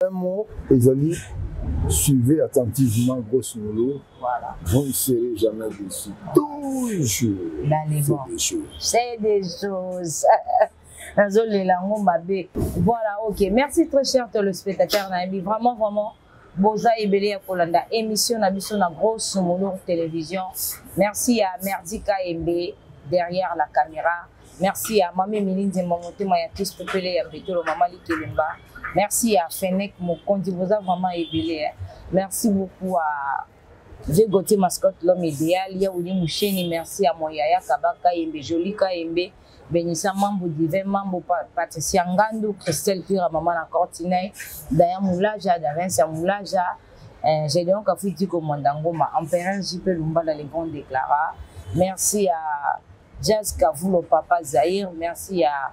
Un mot, les amis, suivez attentivement grosso modo. Voilà. Vous ne serez jamais déçus. Toujours. Dans les bons. C'est des choses. Voilà, ok. Merci très cher téléspectateurs. Vraiment, vraiment. Boza Ebele Kolanda. Émission Nabiso na grosso modo télévision. Merci à Merdika Embe derrière la caméra. Merci à Mami Milinde Mamote Mayatis Pepele ya Betolo Mamali Kelemba. Merci à Fennec Mokondi. Vous avez vraiment Ebele. Merci beaucoup à Végoté Mascotte, l'homme idéal. Yaouli Moucheni. Merci à Moyaya Kabaka Embe, Jolika Embe. Benissa Mambo Divin, Mambo Patricia Ngandou, Christelle Pira, Maman la Cortinaï, Daya Moulaja, Davincia Moulaja, Gédéon Kafouti Komandangoma, Empérin JP Lumba dans les grands déclarats. Merci à Jazz Kavoulo Papa Zahir, merci à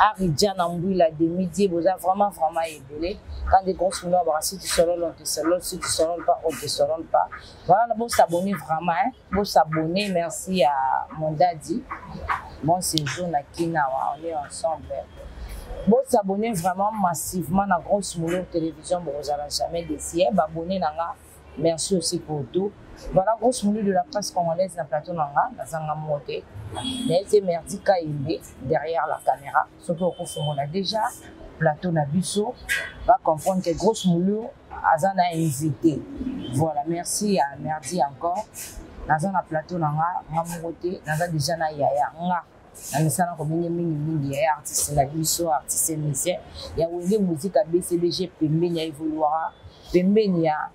Aridjan Amboui, la demi-dié, vous avez vraiment, vraiment aidé. Quand des grosses moulins, si tu solol, on te solol, si tu solol pas, on te solol pas. Voilà, bon s'abonner vraiment, hein. Bon s'abonner, merci à mon daddy. Bon séjour à Kinawa, on est ensemble. Bon s'abonner vraiment massivement à grosse moulin télévision, vous n'allez jamais décider. Abonnez nanga, merci aussi pour tout. Voilà, grosse moulin de la presse congolaise dans le plateau nanga, dans un monté. C'est Merdika Embe derrière la caméra. Ce qu'on a déjà, plateau Nabiso, va comprendre que grosse moulin Azana a invité. Voilà, merci à Merdi encore. Dans un plateau nanga, Mamote, dans un déjà na yaya nga. Na misana ko mingi ya artiste Nabiso, artiste musicien. Ya wenge musique à BCBG pembe nya évoluera. Pembe nya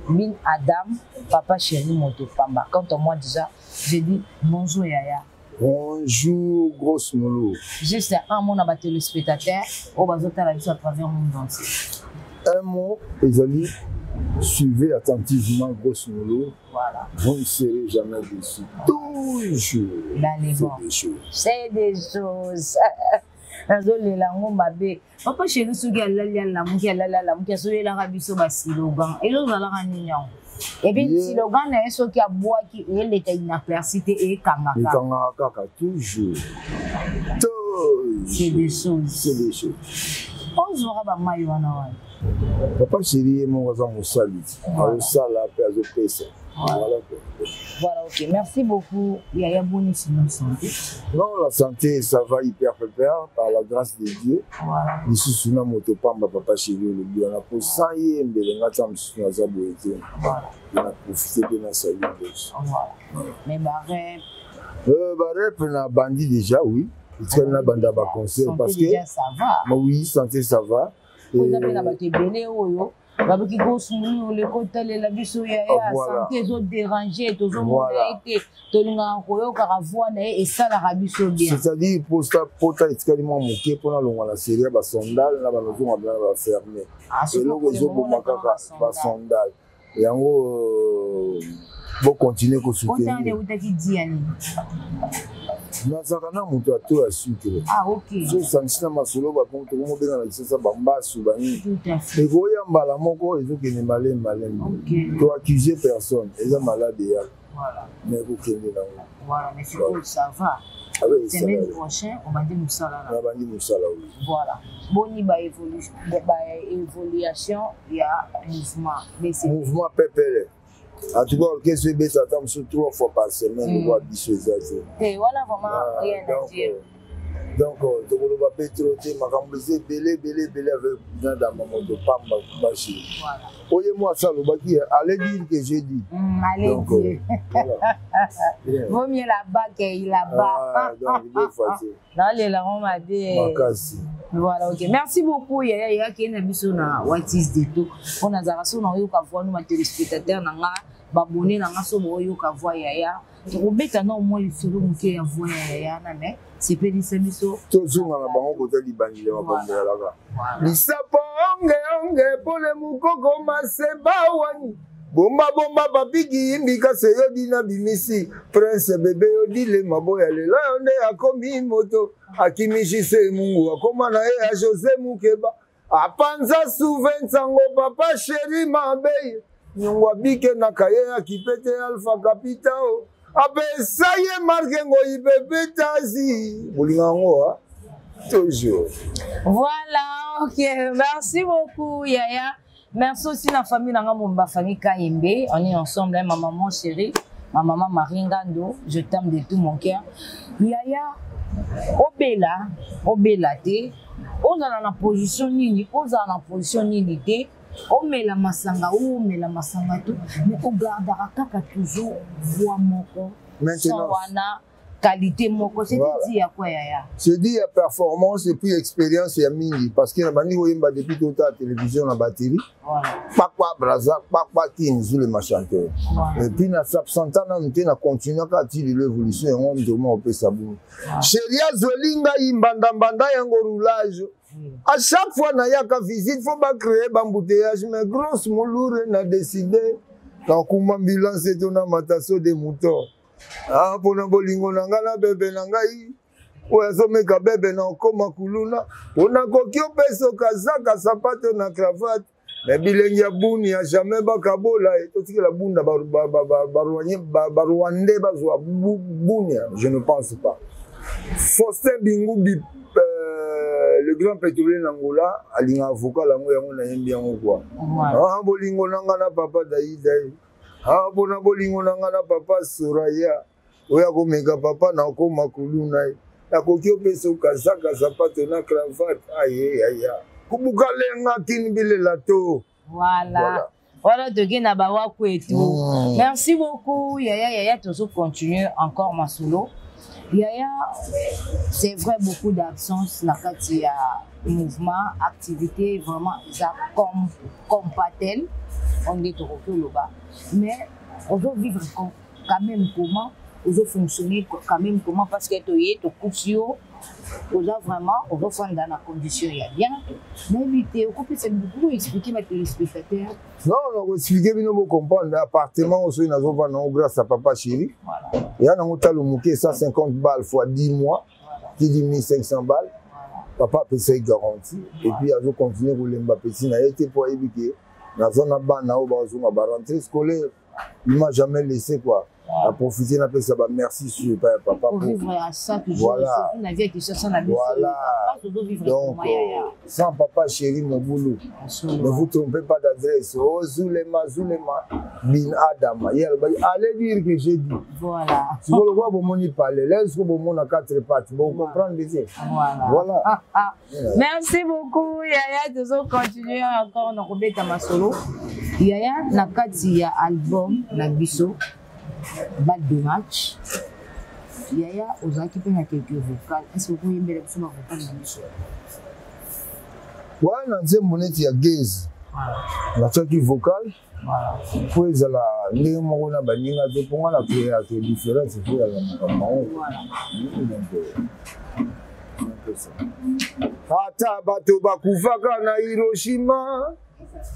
Min Adam, papa chéri Moto Pamba. Quand moi déjà, j'ai dit bonjour yaya. Bonjour, grosso modo. Juste un mot à téléspectateurs, au bazota la vie à travers le monde entier. Un mot, les amis, suivez attentivement grosso modo. Voilà. Vous ne serez jamais déçus. Toujours. Dans les bons. C'est des choses. Papa chéri sougi la mouki sougi la rabiso ba slogan. Et l'autre la ranignon. Et puis slogan est ce qui a bois qui est l'état inapercité et kangaka. Et kangaka toujours. C'est des choses. C'est des choses. On se verra mayo wana. Papa chéri mon voisin Moussali. Au sala peso pesa. Voilà, ok. Merci beaucoup. Yaya Boni, sinon santé. Non, la santé, ça va hyper pépère par la grâce de Dieu. Voilà. Ici, sous la moto, papa chéri, le bien. On a pour 100 yens, mais on a tant de choses à boire. Voilà. On a profité de la salut. Voilà. Mais barrep. Barrep, on a bandit déjà, oui. On a bandit à conseil. Parce que. Ça va. Oui, santé, ça va. Vous avez la bataille belé, oyo. Babaki gosumuni le côté la biso ya santé zo déranger to zo mona été to linga koyo karavua na et ça la rabiso bien. C'est-à-dire pota etikali mo moké pona longa la série ba sondal na ba lozo ma ba fermer. Et lo zo bo makaka ba sondal. Et yango bo continuer ko soutenir. Konta ne utaki diani. Nazakana muto ato ya sucre. Ah ok. So sansina masolo ba ponto ko mo benga na kisasa bamba subani. Tout à fait. Et goya mbala moko ezo ke ne malem. OK. To accuser personne, eza malade ya. Voilà. Mais vous kende là. Voilà, mais c'est cool, ça va. Semaine prochaine, on va dire Moussala. On va dire Moussala. Voilà. Boni ba évolution, il y a mouvement. Mouvement PPL. En tout cas, qu'est-ce que ça tombe sur 3 fois par semaine, on voit 10 choses. Et voilà vraiment rien à dire. Donc, tu vas pas pétroter, ma cambrosée, belé avec dans ma moto, Pamba, Bachi. Voilà. Oye, moi, ça, le baki, allez dire que j'ai dit. Allez dire. Vaut mieux là-bas qu'il là-bas. Donc, il est facile. Dans les larmes, on m'a dit. Voilà, ok. Merci beaucoup. Il y a qui est na What is the tout. On a zaraso na yo ka voir nous téléspectateurs nanga babonné nanga so mo yo ka voir yaya. To beta na mo le solo muke ya voir yaya na mais c'est pas dit semiso. To zunga na bango ko tali bandile ma bombe la ga. Lisapo onge pole mukoko maseba wani. Bomba babigi imbika seyo dina bimisi prince bebe odile maboya lela onde akomi moto akimishi se mungu akoma na e a José Mukeba apanza souven sango papa chéri mabe nyongwa bike na kaye akipete alpha capitao abe saye marke ngo ibebe tazi bulinga ngo Toujours. Voilà, ok. Merci beaucoup, Yaya. Merci aussi à la famille, la famille Kayembe. On est ensemble, hein, ma maman chérie, ma maman Maringando. Je t'aime de tout mon cœur. Yaya, Obela, on a la position nini, on a la position nini, on met la masanga, tout, mais on gardera toujours voix moko. Maintenant. Qualité moko, c'est dit à quoi Yaya? C'est dit à performance et puis expérience et à mini parce que la bandi oyemba depuis toute la télévision la batterie. Pas quoi braza, pas quoi qui sur le chanteur. Et puis na s'absentant na nous na continuer quand il l'évolution et on demande au peu sabou. Sheria zolinga imbanda mbanda yango roulage. À chaque fois na yaka visite faut pas créer bambouteillage mais grosse mouloure na décidé dans kuma ambulance et on a matasso des moutons. Ah, pona bolingo nanga na bebe nangai oya someka bebe na okoma kuluna pona kokio peso kazaka sapato na cravate mais bilengi ya buni ya jamais bakabola totikela bunda barwande bazwa buni je ne pense pas Faustin Bingubi le grand pétrolier n'Angola alinga avocat lango yango na yembi yango quoi ah bolingo nanga na papa dai ah, bona bolingo nanga na papa Soraya. Oya komeka papa na okoma kuluna. Na kokio peso kazaka sapato na cravate. Aïe. Kubuka lenga kinbile lato. Voilà de gena bawa kwetu. Merci beaucoup Yaya toujours continuer encore ma solo. Yaya, c'est vrai beaucoup d'absence na kati ya mouvement, activité vraiment ça comme pas tel. On est au Loba. Mais on doit vivre quand même comment, on doit fonctionner quand même comment, parce que tu es au couture, on doit vraiment, on doit faire dans la condition, il y a bien. Mais éviter, c'est beaucoup expliquer à mes téléspectateurs. Non, on va expliquer, mais on comprendre. L'appartement, on a grâce à papa chéri. Il y a un hôtel où 150 balles fois 10 mois, qui dit 1500 balles. Papa peut se garantir. Et puis, il va continuer à rouler Mbappé. Il a été pour éviter. Dans la bande, la rentrée scolaire, il ne m'a jamais laissé quoi. À profiter d'un peu ça, merci sur papa. Pour vivre à ça, toujours. Voilà. Voilà. Donc, sans papa chéri, mon boulot. Ne vous trompez pas d'adresse. Oh, Zulema, bin Adam. Allez dire que j'ai dit. Voilà. Si vous le voyez, vous m'en parlez. Laisse que vous m'en a 4 pattes. Vous comprenez. Voilà. Merci beaucoup, Yaya. Toujours continuer encore dans Robeta Masolo. Yaya, na kati ya album, na biso. Balle de match. Yaya, aux équipes, il y a quelques vocales. Est-ce que vous pouvez me dire que vous avez des vocales? Oui, dans une monnaie, il y a gaze. La chaque vocale. Pour les ala, les mots na baninga de pour la créer différence, c'est pour la maman. Ata bato bakufaka na Hiroshima,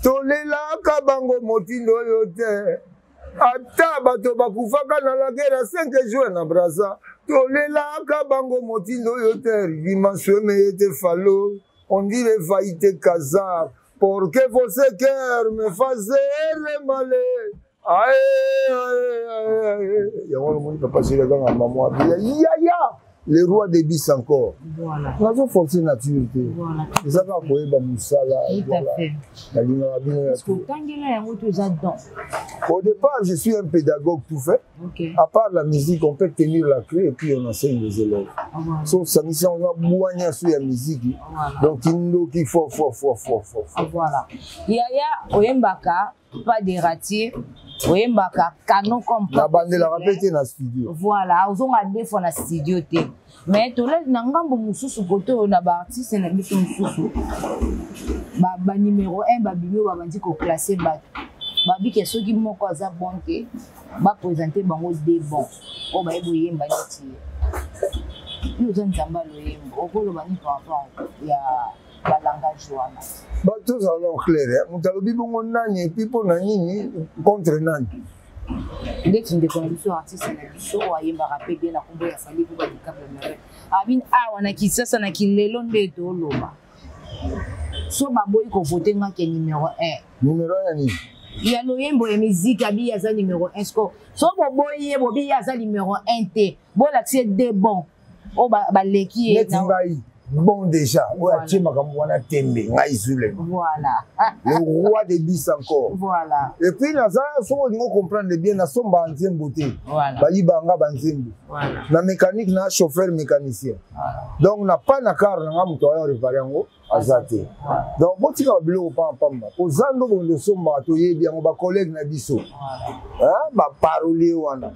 tolela kabango motindo yote. Ata bato bakufaka na la guerre 5 jours na Brazza, tolela kabango motindo yote. Dimanche me était fallo, on dit les vaïté kazar. Pour que vos cœurs me fassent le mal. Il y a un moment qui passe le gars à maman. Le roi des bis encore. Voilà. Nous avons forcé nature. Voilà. C'est ça qu'on a pour Moussala. Tout à fait. Au départ, je suis un pédagogue tout fait. Okay. À part la musique, on peut tenir la clé et puis on enseigne les élèves. Sauf ça, on va boigner sur la musique. Donc, il faut. Voilà. Yaya, Oyembaka, pas de ratir. Oyembaka, canon comme la bande la répéter dans le studio. Voilà, ils ont des fois dans le studio. Mais tout le monde a un peu côté on a bâti c'est un biso mususu. Ba numéro 1 ba bimio ba bandi ko classer ba. Ba bi ke soki moko aza bonke ba présenter bango des bons. O ba ebo yemba neti. Yo nzamba lo yemba. Okolo ba ni par rapport ya ba langage wana. Ba tout ça non clair. Mutalobi bongo nani et puis pour nani contre nani. Dès que je connais les artistes, je vais me rappeler de la combo ya Fally pour le câble merveilleux. Abin wana kisasa na kilelo ndeto loba. So baboyi ko voter ngake numéro 1. Numéro 1 ni. Il y a loyembo ya musique abi ya za numéro 1 sko. So boboyi bobi ya za numéro 1 te. Bo la c'est des bons. O ba leki na. bon déjà. Ouais, tu m'as comme tembe, voilà. Le roi des bis encore. Voilà. Et puis, là, ça, on comprend bien, la somme banzem beauté. Voilà. Bali banga banzem. Voilà. La mécanique, na chauffeur mécanicien. Voilà. Donc, na pas na car, na mutoya réparer ngo azate. Donc, bon, tu vas bleu pas pamba. Pour zando bon de somme batoye bien, on va collègue na biso. Hein, ba parler wana.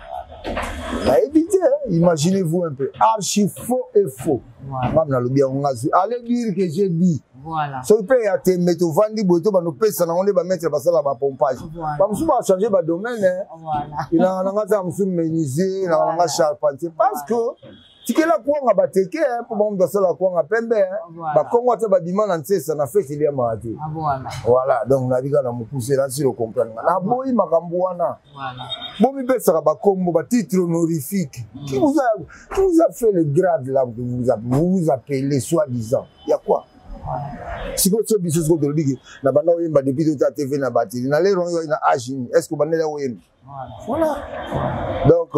Imaginez-vous un peu, archi faux et faux. Allez dire que j'ai dit. Voilà. Si vous payez à tes métaux, vous vendez des métaux, vous pouvez mettre la pompage. Vous pouvez changer de domaine. Il y a un menuisier, il y a un charpentier. Parce que si vous avez un bateke, pour vous faire la coin à pembe, quand vous avez un dimanche, ça n'a fait qu'il y a maté. Voilà, donc on a dit qu'on a poussé là sur le comprendre. On a beau Makambouana. Bon, mais ça va comme un titre honorifique. Qui vous a fait le grade là que vous vous appelez soi-disant? Il y a quoi? Si vous avez des choses que vous dites, na banda oyemba depuis toute la TV na batterie, na lero na agine, est-ce que banda la oyemba? Voilà. Donc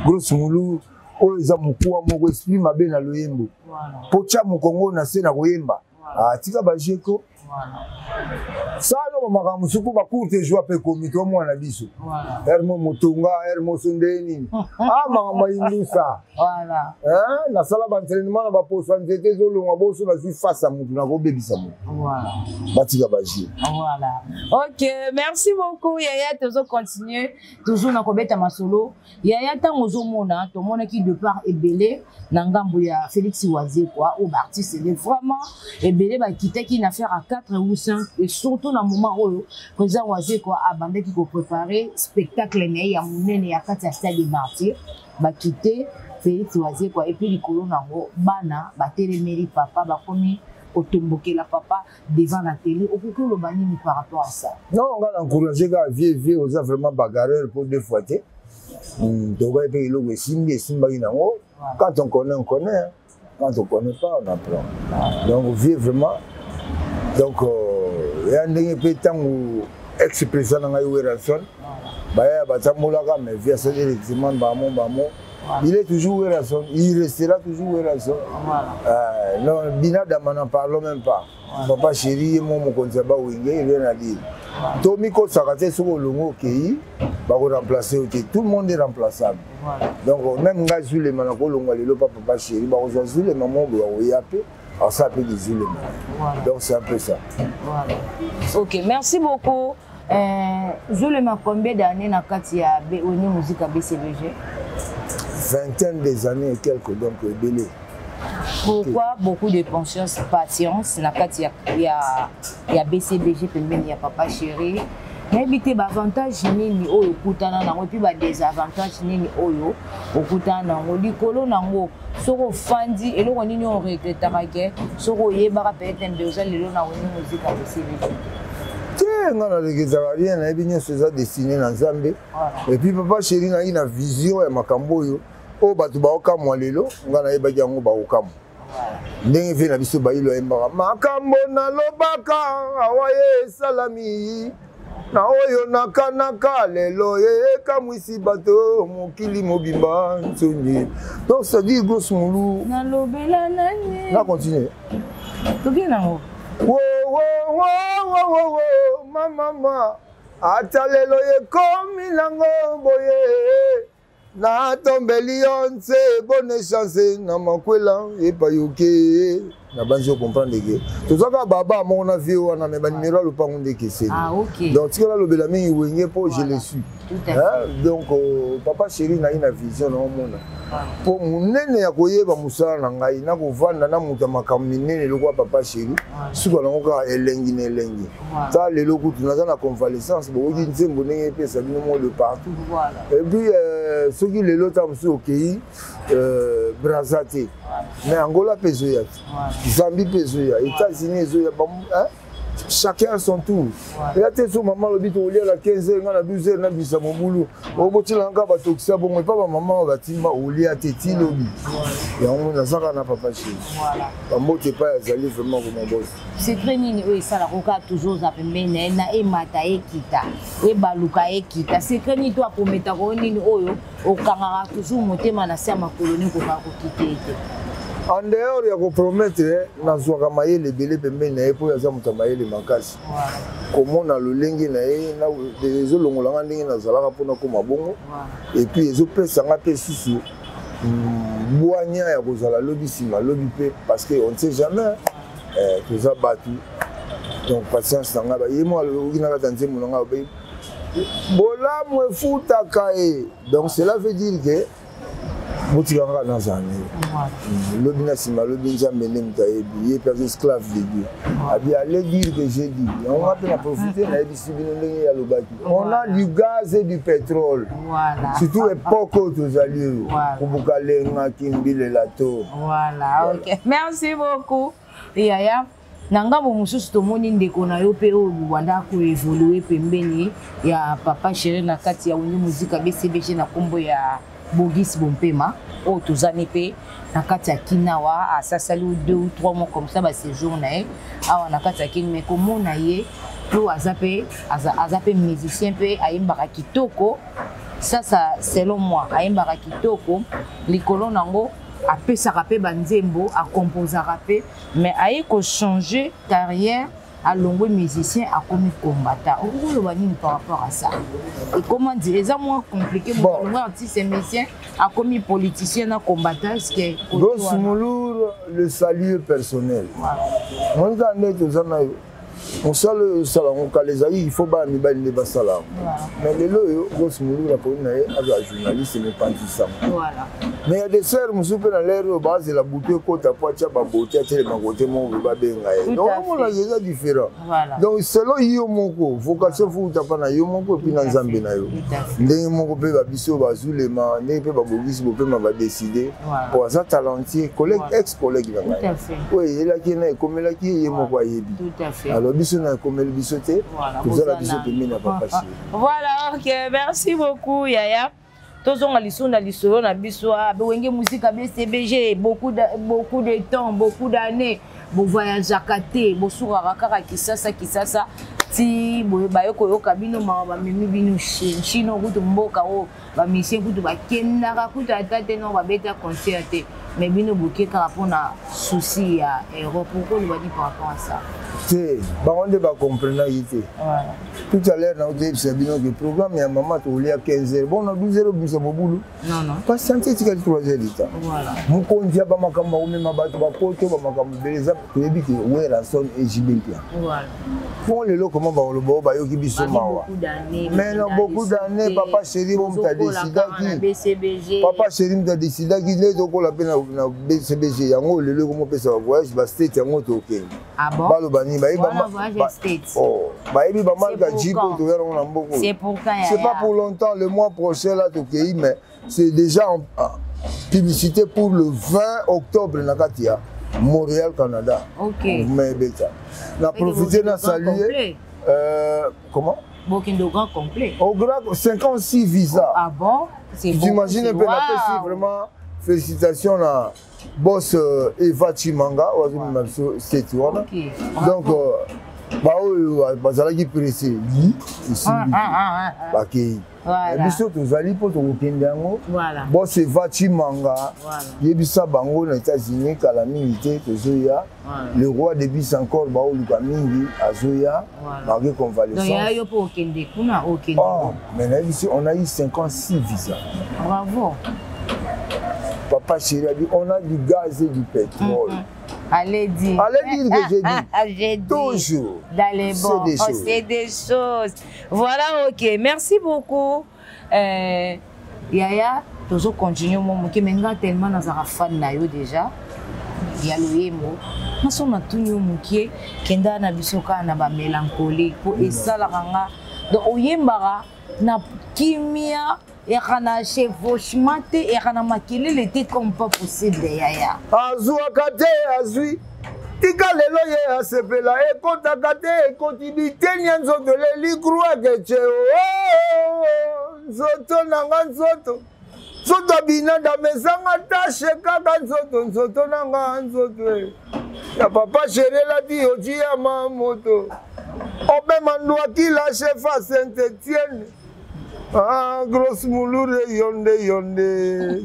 grosso modo, oza mukua moko esprit mabe na loyembo. Voilà. Pocha mukongo na se na koyemba. Ah tika bajeko. Voilà. Ça no mama musuku ba courte joie pe komito mwana biso. Voilà. Hermo Mutunga, Hermo Sundeni. Ah mama indusa. Voilà. Hein, na sala ba entraînement na ba poso nzete zolo ngabo so na si face à mutu na ko bebisa mu. Voilà. Batika baji. Voilà. OK, merci beaucoup Yaya, toujours continuer toujours na kobeta masolo. Yaya tangozo mona, to mona qui de part ebelé na ngambo ya Félix Wazé quoi, au artiste c'est vraiment ebelé ba quitter qui na faire à 4 ou 5 et surtout dans moment où président Wazé quoi abandé qui ko préparer spectacle né ya munene ya kati ya stade des martyrs ba quitter Félix Wazé quoi et puis likolo nango bana ba téléméri papa ba komi otomboke la papa devant la télé au coup le banini par rapport à ça. Non, on va encourager gars vieux aux vraiment bagarreur pour deux fois. Donc ouais puis le simbi nango quand on connaît quand on connaît pas on apprend. Donc vieux vraiment donc il y a un peu de temps où ex-président n'a eu relation bah batamolaka mais via ça directement bamo il est toujours relation, il restera toujours relation. Non, Bina Dama n'en parlons même pas. Papa chéri, mon conseiller Wingé, il vient à dire. Tomiko Sakate sur le longo qui va remplacer. Tout le monde est remplaçable. Donc même gars sur les manako longo le papa chéri, bah aujourd'hui les mamans vont y appeler. Alors ça peut dire les mamans. Donc c'est un peu ça. Voilà. Ok, merci beaucoup. Je le mets combien d'années dans Katia au niveau musique à BCBG? Vingtaine des années et quelques, donc belé. Pourquoi beaucoup de patience na Katia il y a BCBG il y a papa chéri. Mais il y a avantage nini oyo kutana nango puis ba désavantage nini oyo okutana nango likolo nango soko fandi eloko nini on regrettera ke soko yeba peut-être mbeoza lelo na woni musique à BCBG. On a rien à bien se dessiner dans Zambé. Et puis papa chéri na une vision et makamboyo. Oh batu ba okamwa lelo ngana yeba jango ba okamwa. Ndenge ve na biso ba ilo embaka makambo na lobaka awaye salami. Na oyo nakanaka lelo ye kamwisi bato mokili mobimba nsonye. Donc ça dit grosso modo. Na lobela nani. Na continuer. Tokina wo mama atalelo ye komi nango boye na tombeli onse bonne chance na makwela e payoke na banzo comprendre que tout ça baba mon avis wana me ba numéro le pango ndeke c'est ah OK donc tu la lobela mingi wenge po je le suis donc papa chéri na ina vision na mona pour munene ya koyeba musala na ngai na kovanda na muta makamine lokwa papa chéri suka na ngoka elengi na elengi ça le loku tunaza na convalescence bo di nzembo ndenge pesa bino mo de partout et puis soki le lota musu okei Brazate mais Angola peso ya Zambie peso ya États-Unis zo ya chacun à son tour. Et là, tu es sur maman, le bito, au lieu à 15h, à 12h, na bisa mon boulot. Au bout de l'anga, toxique, bon, mais pas maman, va timba, au lieu à téti, lobby. Et on a ça, on n'a pas passé. Voilà. Un mot, tu n'es pas allé vraiment comme mon boss. C'est très mignon, oui, ça, la roca toujours, ça peut mener, na e mata e kita, e baluka e kita. C'est très mignon, toi, pour mettre au nini, oyo, au kangara, toujours, monter, manasser, ma colonie, pour pas quitter. En dehors, il y a promettre nazwaka mayele ebele pembeni na ye po yaza moto mayele makasi. Komona lolenge na ye na ezolongolanga ndenge nazalaka mpona koma bongo. Et puis ezopesanga mpe susu bwanya ya kozala lobi nsima lobi mpe parce que on ne sait jamais toza batu. Donc patience nanga ba ye mo aloki na kata nzembo nanga ba bolamu efutaka ye. Donc cela veut dire que Motikanga Nazane. L'obina Sima, l'obinja Menem Taebi, il est esclave de Dieu. Abi allez dire que j'ai dit. On va profiter, on a du gaz et du pétrole. Voilà. Surtout époque aux alliés. Voilà. Merci beaucoup. Yaya. Nangabo mususu tomoni ndeko na yo pe o wanda ko évoluer pembeni ya papa chéri na kati ya woni muzika BCBG na kombo ya Bogis Bompema o tozani pe na kati ya Kinawa asasali 2 ou 3 mois comme ça ba séjour na ye awa na kati ya Kinawa mais comment na ye to azape musicien pe ayimbaka kitoko ça selon moi ayimbaka kitoko likolo nango apesaka pe banzembo a composaka pe mais aye ko changer carrière à l'ongwe musicien a commis combattant. Au par rapport à ça. Et comment dire, c'est moins compliqué pour l'ongwe artiste musicien a commis politicien à combattant. Grosso modo, le salut personnel. Moi, on sait le salon il faut pas me balayer le salon. Mais les lots, grosso modo, la police est journaliste et pas ça. Mais il y a des sœurs, je suis dans l'air, base la bouteille côte à poids, la beauté, la côté mon bébé. Donc on a déjà différent. Donc selon Yomoko, vocation faut tapana Yomoko puis dans Zambie na yo. Ndenge moko pe ba biso ba zulema, ne pe ba bogisi bo pe ma va décider pour ça talentier, collègue ex-collègue na ngai. Oui, il a qui na comme la qui Yomoko yebi. Tout à fait. Alors biso na comme le bisoté, tout ça la biso pe mina pas passer. Voilà, OK, merci beaucoup Yaya. Tozonga lisunda lisolo na biswa wenge musique BCBG beaucoup de temps beaucoup d'années bo voyage à Kate bo sourara kaka kisasa ti bayo koyoka bino ba mimi bino chino kutu mboka o ba mission kutu ba kendaka kutu atate no ba beta concert mais bino boké kaka pona souci ya Europe pourquoi le dit par rapport à ça c'est on va comprendre ici. Tout à l'heure on dit c'est bien que programme ya maman to lia 15h bon on a 12h biso boulou non pas santé tika 3h d'état voilà mon kondia ba makamba o mema bato ba poto ba makamba beleza toyebi que ouais la sonne et jibimpia voilà pour le lo comment ba lo ba yo ki biso mawa mais non beaucoup d'années papa chéri bon t'a décidé qui papa chéri m'a décidé qui ne to ko la pena na BCBG yango le lo comment pesa voyage ba state yango to ok ah bon c'est pas pour longtemps, le mois prochain là, mais c'est déjà en publicité pour le 20 octobre Nakatia, Montréal, Canada. Ok. Mais on a profité de saluer. Comment? Au grand complet. Au grand 56 visas. Ah bon? Tu imagines un peu la paix, vraiment. Félicitations à boss Eva Chimanga, donc bazalaki pressé ici bakei biso tozali po tokokende yango boss Eva Chimanga yebisa bango na États-Unis kala mingi te tozoya le roi de bis encore baoluka mingi azoya bake convalescence mais on a eu 56 visas. Bravo. Papa chéri a dit on a du gaz et du pétrole. Allez dire que j'ai dit. J'ai dit. Toujours. Dans les bons. C'est des choses. Voilà, ok. Merci beaucoup. Yaya, toujours continuer mon qui m'enga tellement dans un fan na yo déjà. Il y a le yemo. Nous sommes tous nous mukie kenda na bisoka na ba mélancolique pour esalanga. Donc oyembara na kimia et kana chevauchement et kana makelele était comme pas possible Yaya. Azua kate azui. Tika lelo ye asepela e kota kate e continuité nyanzo de l'eli croix que tu zoto nanga zoto. Zoto bina da mesanga tache kaka zoto nanga zoto. Ya papa chéri la di oji ya mamoto. Obe mandwa ki la chef à Saint-Étienne. Ah, grosse mouloure, yonde,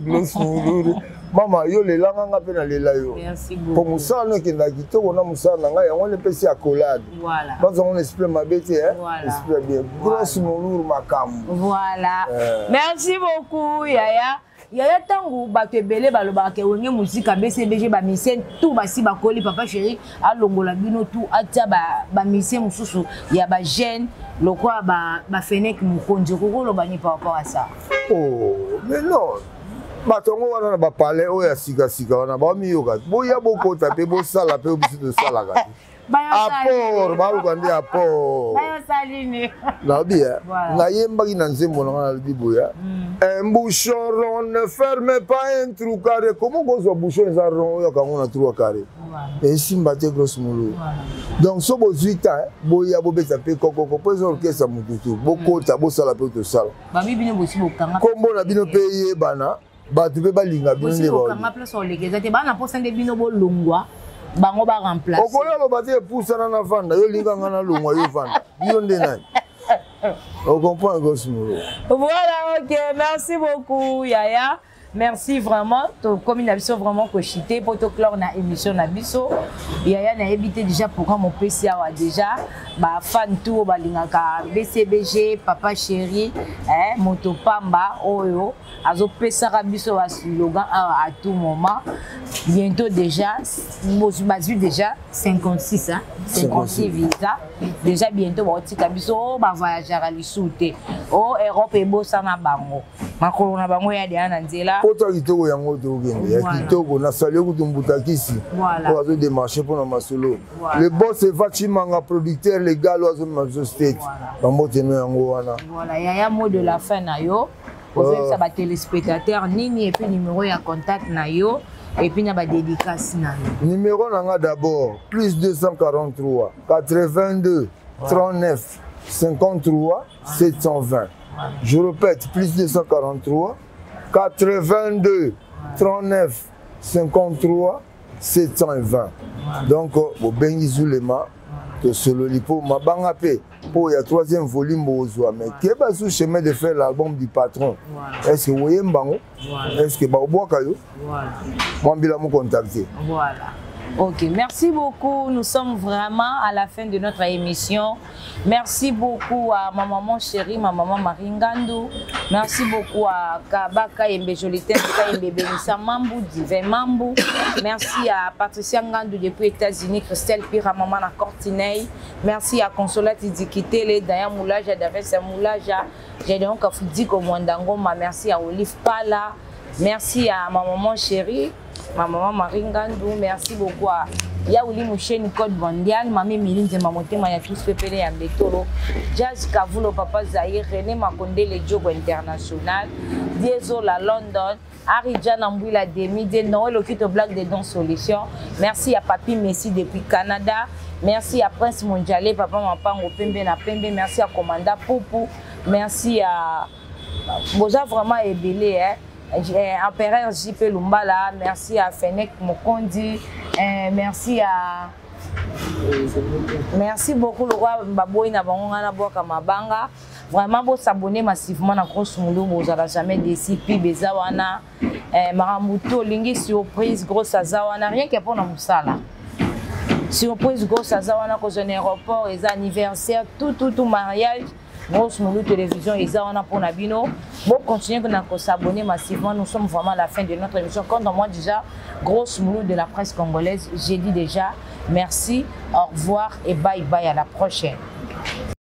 grosse mouloure. Mama, yo le langanga pe na lela yo. Merci beaucoup. Pour musana qui n'a quitté, on a musana nga ya on le pesi accolade. Voilà. Parce qu'on esprit ma bête hein. Voilà. Esprit bien. Grosse moulur makam. Voilà. Merci beaucoup Yaya. Yaya tangu bato ebele balobaka ke wenge musika BCBG ba misien tout basi bakoli papa chéri alongola bino tout atia ba misien mususu ya ba jeune lokwa ba fenek mukonjo kokolo bani par rapport à ça. Oh, mais non. Batongo wana ba parler oya sika wana ba miyoka. Boya boko tape bo sala pe obisu de sala kati. Apport, ba ukandi apport. Bayo saline. Na bien. Na yemba ki nanzembo na albi boya. Un bouchon rond ne ferme pas un trou carré. Comment gozo bouchon za rond oya kango na trou carré. Et simbate grosse molo. Donc so bo 8 ans, boya bo beta pe koko po zo orchestre mututu. Boko ta bo sala pe to sala. Ba bino bosi bo kanga. Kombo na bino payer bana. Ba tu pe ba linga bino ne ba. Kanga place o lekeza te bana posa nde bino bo longwa. Bango ba remplacer. Okola lo bati poussa na vanda yo linga ngana longwa yo vanda. Yo nde nani. On comprend grosso modo. Voilà, ok, merci beaucoup Yaya. Merci vraiment. Comme une émission vraiment cochité pour te clore na émission na biso. Yaya na évité déjà programme mon PCA déjà. Ba fan tout ba lingaka BCBG Papa Chéri, Motopamba Oyo. Azo pesara biso wa slogan à tout moment. Bientôt déjà, basu déjà 56 hein, 56 visa. Déjà bientôt ba tika biso ba voyager à l'isouté. Oh Europe et bossa na bango. Makolo na bango ya dia na nzela. Poto kitoko yango to gende. Ya kitoko na salio kutumbutakisi. Voilà. Pour azo démarcher pour na masolo. Le boss est Vachimanga producteur légal ozo mazo state. Bambo teno yango wana. Voilà, Yaya mot de la fin na yo. Vous ça ba téléspectateur nini et puis numéro ya contact na yo. Et puis, il y a des dédicaces. Numéro d'abord, plus 243 82 39 53 720. Je répète, plus 243 82 39 53 720. Donc, au Bengi Zulema, que solo lipo, ma bangapé, pour il y a troisième volume, mais qui est pas sous chemin de faire l'album du patron. Est-ce que vous voyez Mbango? Est-ce que vous voyez moi, je vais vous contacter. Voilà. Ok, merci beaucoup. Nous sommes vraiment à la fin de notre émission. Merci beaucoup à ma maman chérie, ma maman Maringandou. Merci beaucoup à Kabaka Yembe Jolitaire, Yembe Benissa Mambou, Divin Mambou. Merci à Patricia Ngandou depuis les États-Unis, Christelle Pira, maman à Cortinei. Merci à Consolate Dikitele, Daya Moulaja, David Moulaja. J'ai donc à Foudiko Mwandangoma. Merci à Olive Pala. Merci à ma maman chérie, ma maman Maringandou. Merci beaucoup à Yaouli Moucheni Code Mondial, Mamie Milinze Mamote Maya tous Pépélé Yambetolo, Jazz Kavulo Papa Zahir, René Makonde le Diogo International, Diezola London, Aridjan Ambouila Demide, Noël Okito Black de Don Solution. Merci à Papi Messi depuis Canada. Merci à Prince Mondialé, Papa Mapango Pembe na Pembe. Merci à Commanda Poupou. Merci à Boja vraiment ébélé, hein. Empereur JP Lumbala, merci à Fenek Mokondi, merci beaucoup le roi Baboy Nabangana Boka Mabanga. Vraiment, vous s'abonner massivement à Grosse Moulou, vous n'allez jamais déçu. Puis Bezawana, Maramuto, Lingi surprise, Grosse Azawana, rien qu'à pour Namusala. Surprise, Grosse Azawana, cause d'un aéroport, les anniversaires, tout mariage. Grosse Moulou Télévision, ils ont pour Nabino. Bon, continuez à s'abonner massivement. Nous sommes vraiment à la fin de notre émission. Quand moi déjà, Grosse Moulou de la presse congolaise, j'ai dit déjà merci, au revoir et bye bye à la prochaine.